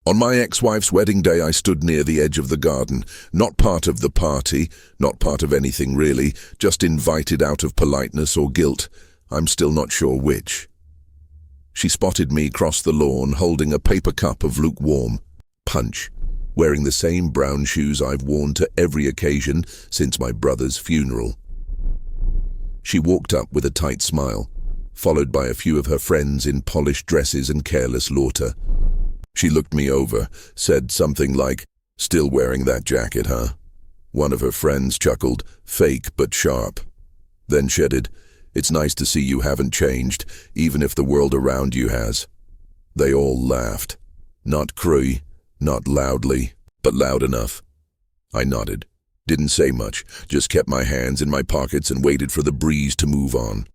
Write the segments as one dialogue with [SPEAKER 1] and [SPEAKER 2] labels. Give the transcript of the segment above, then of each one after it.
[SPEAKER 1] On my ex-wife's wedding day, I stood near the edge of the garden, not part of the party, not part of anything really, just invited out of politeness or guilt. I'm still not sure which. She spotted me cross the lawn, holding a paper cup of lukewarm punch, wearing the same brown shoes I've worn to every occasion since my brother's funeral. She walked up with a tight smile, followed by a few of her friends in polished dresses and careless laughter. She looked me over, said something like, "Still wearing that jacket, huh?" One of her friends chuckled, fake but sharp. Then shedded, "It's nice to see you haven't changed, even if the world around you has." They all laughed. Not cruy, not loudly, but loud enough. I nodded, didn't say much, just kept my hands in my pockets and waited for the breeze to move on.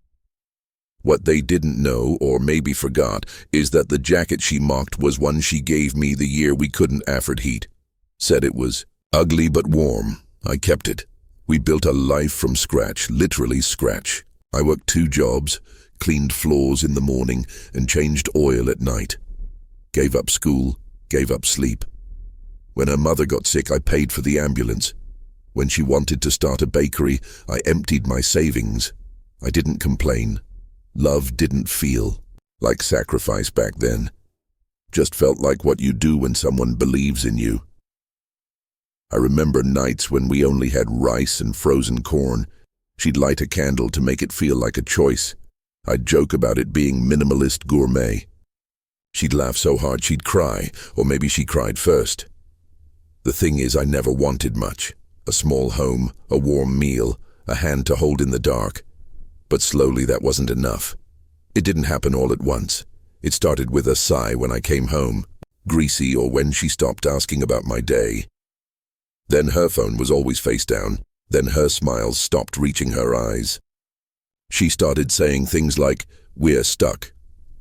[SPEAKER 1] What they didn't know, or maybe forgot, is that the jacket she mocked was one she gave me the year we couldn't afford heat. Said it was ugly but warm. I kept it. We built a life from scratch, literally scratch. I worked 2 jobs, cleaned floors in the morning, and changed oil at night. Gave up school, gave up sleep. When her mother got sick, I paid for the ambulance. When she wanted to start a bakery, I emptied my savings. I didn't complain. Love didn't feel like sacrifice back then. Just felt like what you do when someone believes in you. I remember nights when we only had rice and frozen corn. She'd light a candle to make it feel like a choice. I'd joke about it being minimalist gourmet. She'd laugh so hard she'd cry, or maybe she cried first. The thing is, I never wanted much. A small home, a warm meal, a hand to hold in the dark. But slowly that wasn't enough. It didn't happen all at once. It started with a sigh when I came home, greasy, or when she stopped asking about my day. Then her phone was always face down. Then her smiles stopped reaching her eyes. She started saying things like, "We're stuck,"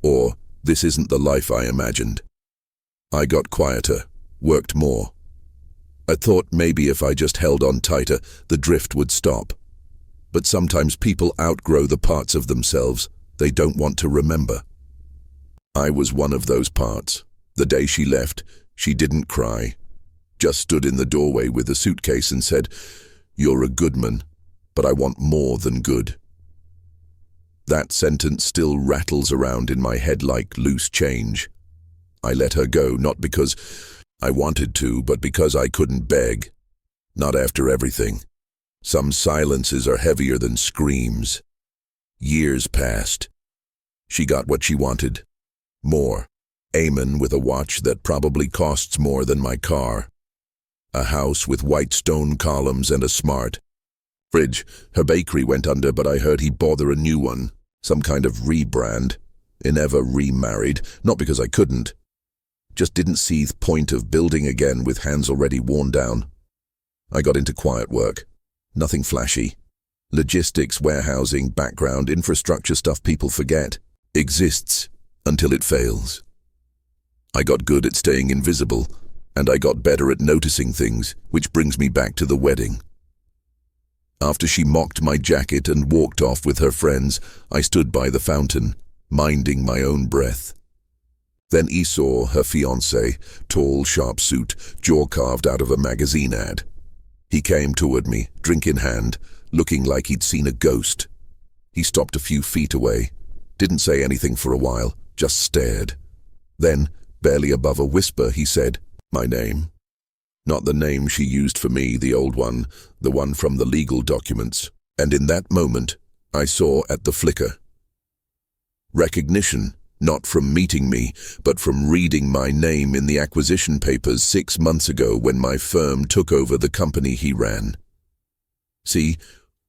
[SPEAKER 1] or "This isn't the life I imagined." I got quieter, worked more. I thought maybe if I just held on tighter, the drift would stop. But sometimes people outgrow the parts of themselves they don't want to remember. I was one of those parts. The day she left, she didn't cry. Just stood in the doorway with a suitcase and said, "You're a good man, but I want more than good." That sentence still rattles around in my head like loose change. I let her go, not because I wanted to, but because I couldn't beg. Not after everything. Some silences are heavier than screams. Years passed. She got what she wanted. More. Eamon with a watch that probably costs more than my car. A house with white stone columns and a smart fridge. Her bakery went under, but I heard he bought her a new one. Some kind of rebrand. Never remarried, not because I couldn't. Just didn't see the point of building again with hands already worn down. I got into quiet work. Nothing flashy. Logistics, warehousing, background, infrastructure stuff people forget. Exists until it fails. I got good at staying invisible, and I got better at noticing things, which brings me back to the wedding. After she mocked my jacket and walked off with her friends, I stood by the fountain, minding my own breath. Then Esau, her fiancé, tall, sharp suit, jaw carved out of a magazine ad. He came toward me, drink in hand, looking like he'd seen a ghost. He stopped a few feet away, didn't say anything for a while, just stared. Then, barely above a whisper, he said, "My name." Not the name she used for me, the old one, the one from the legal documents. And in that moment, I saw at the flicker. Recognition, not from meeting me, but from reading my name in the acquisition papers 6 months ago when my firm took over the company he ran. See,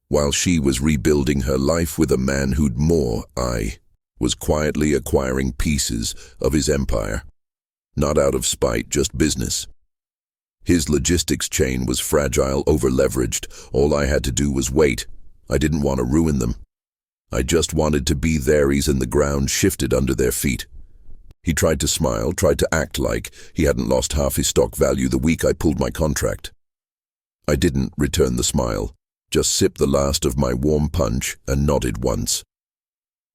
[SPEAKER 1] while she was rebuilding her life with a man who'd more, I was quietly acquiring pieces of his empire. Not out of spite, just business. His logistics chain was fragile, over-leveraged. All I had to do was wait. I didn't want to ruin them. I just wanted to be there ease and the ground shifted under their feet. He tried to smile, tried to act like he hadn't lost half his stock value the week I pulled my contract. I didn't return the smile, just sipped the last of my warm punch and nodded once.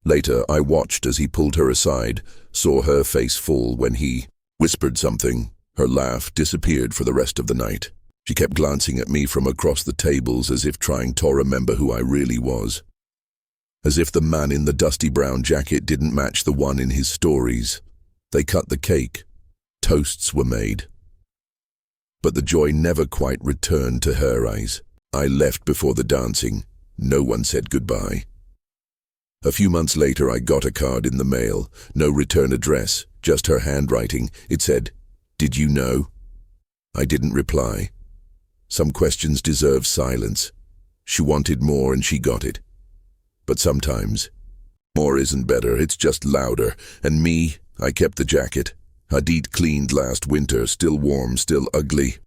[SPEAKER 1] Later, I watched as he pulled her aside, saw her face fall when he whispered something. Her laugh disappeared for the rest of the night. She kept glancing at me from across the tables as if trying to remember who I really was. As if the man in the dusty brown jacket didn't match the one in his stories. They cut the cake. Toasts were made. But the joy never quite returned to her eyes. I left before the dancing. No one said goodbye. A few months later, I got a card in the mail. No return address, just her handwriting. It said, "Did you know?" I didn't reply. Some questions deserve silence. She wanted more and she got it. But sometimes, more isn't better, it's just louder. And me, I kept the jacket. Hadid cleaned last winter, still warm, still ugly.